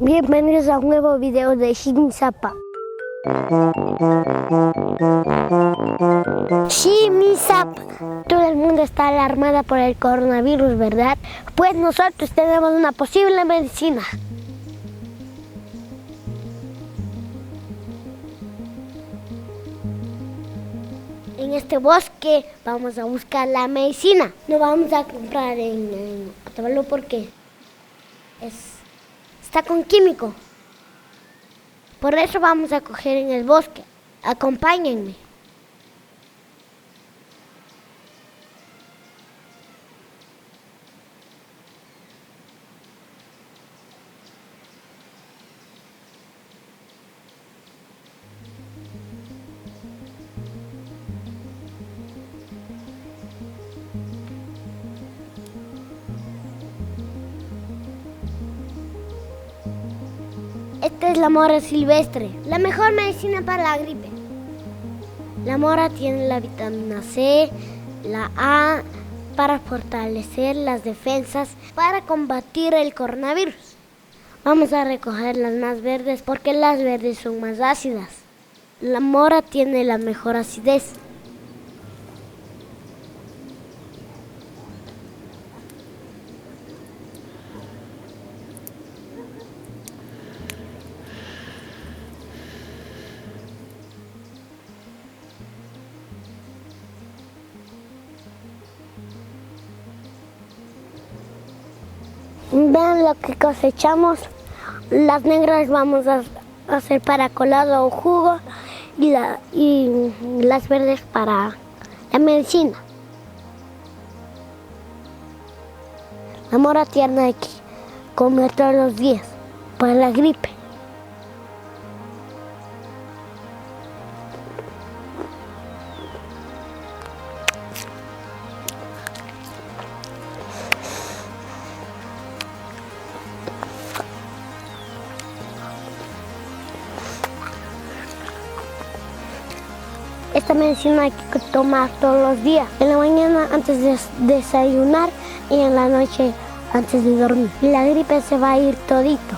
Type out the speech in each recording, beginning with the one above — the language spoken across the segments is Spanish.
Bienvenidos a un nuevo video de Shimisapa. Shimisapa. Todo el mundo está alarmado por el coronavirus, ¿verdad? Pues nosotros tenemos una posible medicina. En este bosque vamos a buscar la medicina. No vamos a comprar en Otavalo porque está con químico. Por eso vamos a coger en el bosque. Acompáñenme. Esta es la mora silvestre, la mejor medicina para la gripe. La mora tiene la vitamina C, la A, para fortalecer las defensas, para combatir el coronavirus. Vamos a recoger las más verdes porque las verdes son más ácidas. La mora tiene la mejor acidez. Vean lo que cosechamos. Las negras vamos a hacer para colado o jugo y las verdes para la medicina. La mora tierna hay que comer todos los días para la gripe. Esta medicina hay que tomar todos los días. En la mañana antes de desayunar y en la noche antes de dormir. Y la gripe se va a ir todito.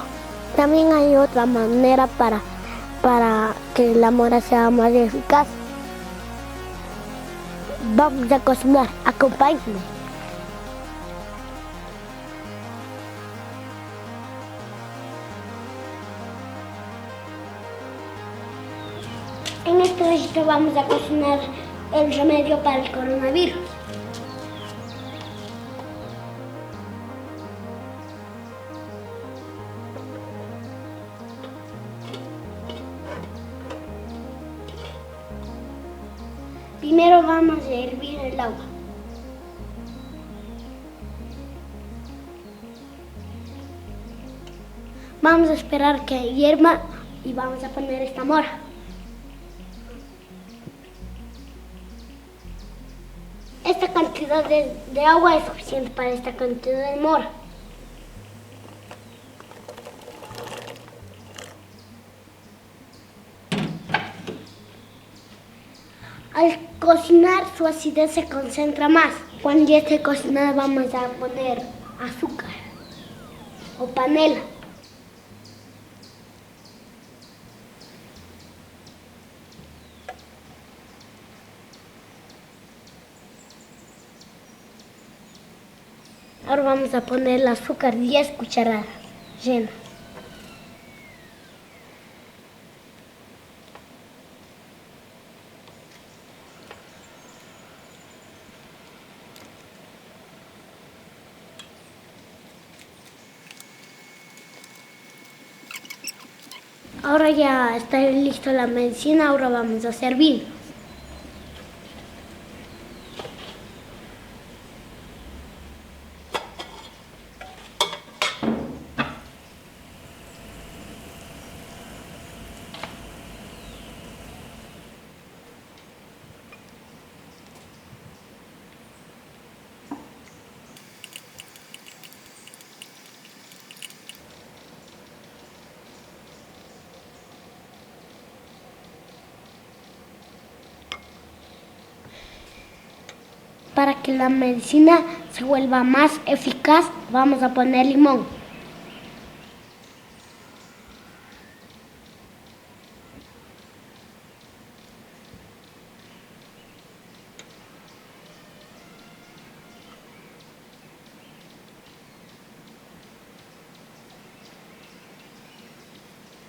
También hay otra manera para que la mora sea más eficaz. Vamos a cocinar. Acompáñenme. En este registro vamos a cocinar el remedio para el coronavirus. Primero vamos a hervir el agua. Vamos a esperar que hierva y vamos a poner esta mora. Esta cantidad de agua es suficiente para esta cantidad de mora. Al cocinar su acidez se concentra más. Cuando ya esté cocinada vamos a poner azúcar o panela. Ahora vamos a poner el azúcar 10 cucharadas llenas. Ahora ya está lista la medicina, ahora vamos a servir. Para que la medicina se vuelva más eficaz, vamos a poner limón.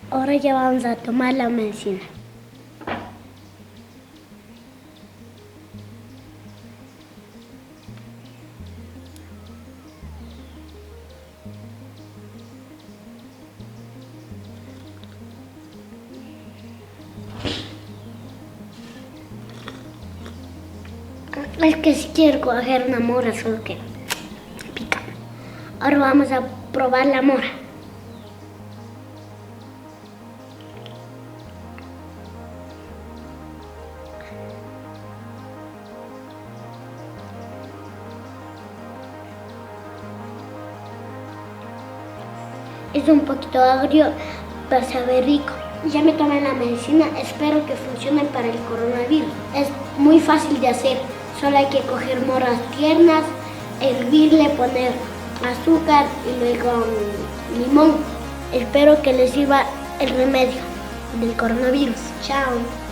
Ahora ya vamos a tomar la medicina. Es que si quiero coger una mora, solo que pica. Ahora vamos a probar la mora. Es un poquito agrio, pero sabe rico. Ya me tomé la medicina, espero que funcione para el coronavirus. Es muy fácil de hacer, solo hay que coger moras tiernas, hervirle, poner azúcar y luego limón. Espero que les sirva el remedio del coronavirus. Chao.